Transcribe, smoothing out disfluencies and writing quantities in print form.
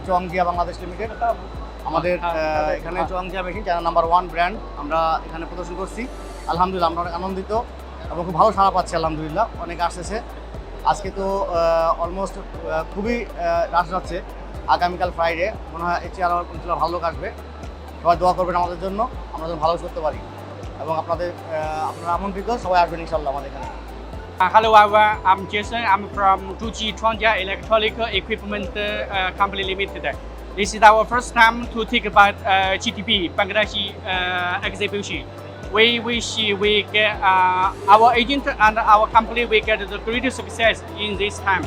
চুয়াংজিয়া Bangladesh limited. আমাদের এখানে চুয়াংজিয়া machine China number 1 brand আমরা এখানে প্রদর্শন করছি। আলহামদুলিল্লাহ আমরা অনেক আনন্দিত এবং খুব ভালো সাড়া পাচ্ছি আলহামদুলিল্লাহ, অনেক আসতেছে। আজকে তো অলমোস্ট খুবই রাশ যাচ্ছে, আগামীকাল ফ্রাইডে মনে হয় এর চেয়ে আরও ভালো লোক আসবে। সবাই দোয়া করবেন আমাদের জন্য, আমরা যেন ভালো করতে পারি এবং আপনারা আমন্ত্রিত, সবাই আসবেন ইনশাল্লাহ আমাদের এখানে। Hello everyone, I'm Jason. I'm from Zhuji Chuangjia Electronic Equipment Company Limited. This is our first time to take part GTP Bangladeshi exhibition. We wish we get our agent and our company will get the greatest success in this time.